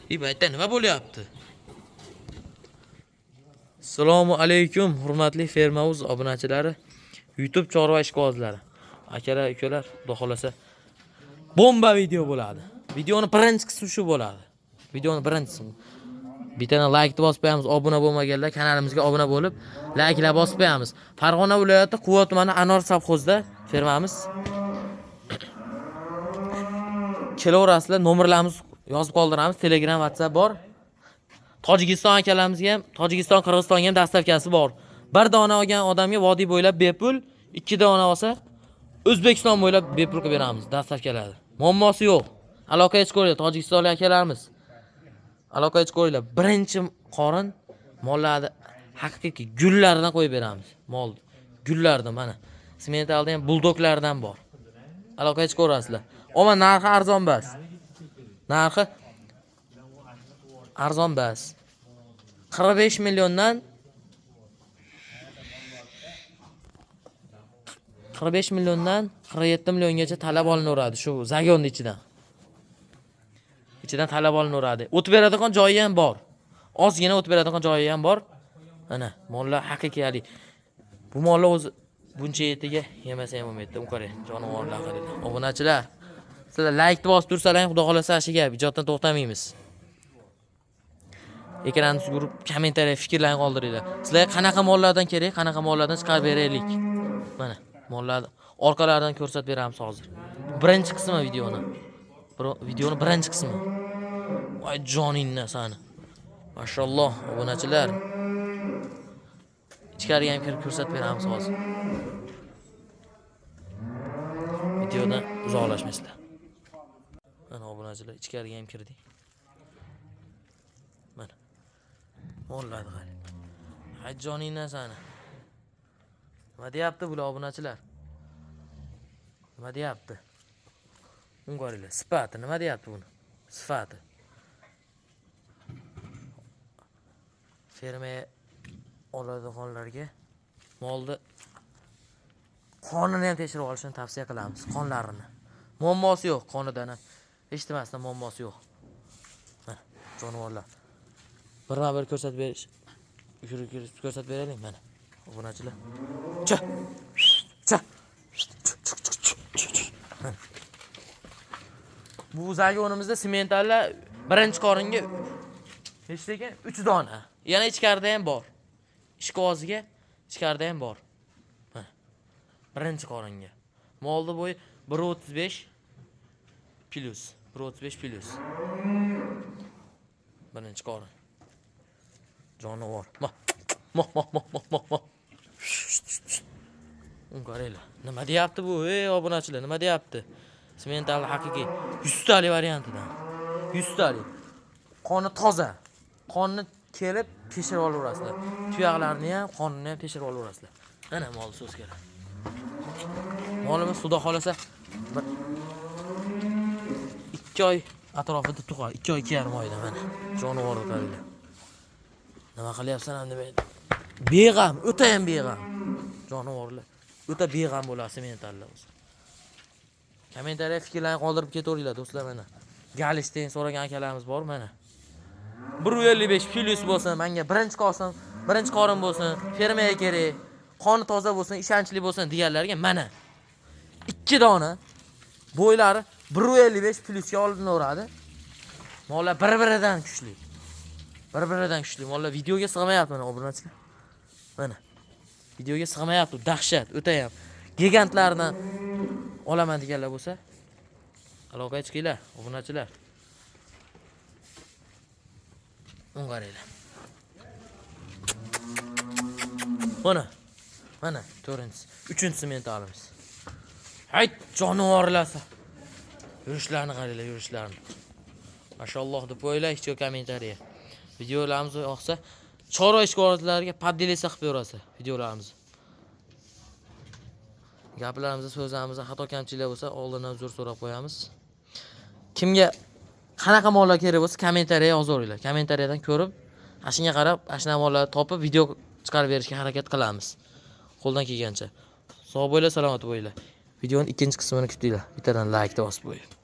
Aytda nima bo'lyapti? Assalomu alaykum, hurmatli Fermauz obunachilari, YouTube chorva ishqibozlari. Akalar, ukalar, xudo xolasa bomba video bo'ladi. Videoni birinchi qismi shu bo'ladi. Videoni birinchi qismi. Bittani like bosib qo'yamiz, obuna bo'lmaganlar kanalimizga obuna bo'lib, like'lar bosib qo'yamiz. Farg'ona viloyati Quva tumani Anor savxozida fermamiz. Kelaverasizlar, nomerlarimiz yozib qoldiramiz. Telegram, WhatsApp bor. Tojikiston akalarimizga ham, Tojikiston, Qirg'izistonga ham dastavkasi bor. Bir dona olgan odamga vodiy bo'ylab bepul, 2 dona olsa O'zbekiston bo'ylab bepul qilib beramiz dastavkalarni. Muammosi yo'q. Aloqa chiqaringlar tojikistonlik akalarimiz. Aloqa chiqaringlar. Birinchi qorin mollarni haqiqiy gullaridan qo'yib beramiz. Mol gullardan mana. Sementalda ham buldoklardan bor. Aloqa chiqarasizlar. Ammo narxi arzon bas. Narxi arzon bas. 45 milliondan 45 milliondan 47 milliongacha talab olinaveradi shu zagonni ichidan. Ichidan talab olinaveradi. O't beradigan joyi ham bor. Ozgina o't beradigan joyi ham bor. Mana mollar haqiqiy. Bu mollar o'zi buncha etiga yemasa ham bo'lmaydi. Qarang, jonivorlar qaranglar. Obunachilar, sizlar like bosib tursalar, xudo xolasa ashiga ijoddan to'xtamaymiz. Ekranni ko'rib, kommentariya fikrlarini qoldiringlar. Sizlarga qanaqa mollardan kerak, qanaqa mollardan chiqarib beraylik. Mana mollarni orqalaridan ko'rsatib beramiz hozir. Birinchi qismi videoni. Videoni birinchi qismi. Voy joninni sani. Mashalloh, obunachilar. Ichkariga ham kirib ko'rsatib beramiz hozir. Videodan uzoqlashmaysizlar. Mana obunachilar ichkariga ham kirdik. Mana. Mollarni qarang. Hay joninni sani. Nima deyapti bular obunachilar? Nima deyapti? Qaranglar, sifati nima deyapti buni? Sifati. Fermaga oladiganlarga molni qonini ham tekshirib olishni tavsiya qilamiz, qonlarini. Muammosi yo'q, qonidan ham eshitmasdan muammosi yo'q. Mana jonivorlar. Birma-bir ko'rsatib berish. Ko'rsatib beraylik mana. Obunachilar. Cha. Cha. Bu zagonimizda sementallar birinchi qoringa hech lekin 3 dona. Yana ichkarida ham bor. Ishqoziga ichkarida ham bor. Mana. Birinchi qoringa. Molni bo'yi 1.35 plus. 1.35 plus. Birinchi qorin. Jonivor. Moh. Qaranglar. Nima deyapti bu? Ey obunachilar, nima deyapti? Semental haqiqiy 100 talik variantidan. 100 talik. Qoni toza. Qonni kelib tekshirib olaverasizlar. Tuyoqlarni ham, qonini ham tekshirib olaverasizlar. Mana mol so'z kerak. Molimiz xudo xolasa 2 oy atrofida tug'adi. 2 oy 2,5 oyda mana. Jonivorni qaranglar. Nima qilyapsan ham demaydi. Beg'am, o'ta ham beg'am. Jonivorlar. O'ta beg'am bo'ladi sementallar o'zi. Kommentariya fikrlarini qoldirib ketaveringlar do'stlar mana. Galishten so'ragan akalarimiz bor mana. 1.55 plus bo'lsin, menga birinchi qorin bo'lsin, fermaga kerak, qoni toza bo'lsin, ishonchli bo'lsin deganlarga mana 2 dona bo'ylari 1.55 plusga olinaveradi. Mollar bir-biridan kuchli. Bir-biridan kuchli. Mollar videoga sig'mayapti mana obunachilar. Mana. Videoga sig'mayapti, dahshat, o'ta ham. Gigantlardan olaman deganlar bo'lsa, aloqaga chiqinglar, obunachilar. Qaranglar. Mana 4-chi, 3-chi mentalimiz. Hay jonivorlar. Yurishlarini qaranglar, yurishlarini. Mashalloh deb o'ylar, hech kommentariya. Videolarimiz yoqsa, chorva ishqibozlariga poddelisa qilib berasiz videolarimizni. Gaplarimizda, so'zlarimizda xato kamchiliklar bo'lsa, oldindan uzr so'rab qo'yamiz. Kimga qanaqa mollar kerak bo'lsa, kommentariya yozaveringlar. Kommentariyadan ko'rib, ashunga qarab, ashuna mollarni topib video chiqarib berishga harakat qilamiz. Qo'ldan kelgancha. Sog' bo'linglar, salomat bo'linglar. Videoning ikkinchi qismini kutinglar. Bittadan like bosib qo'ying.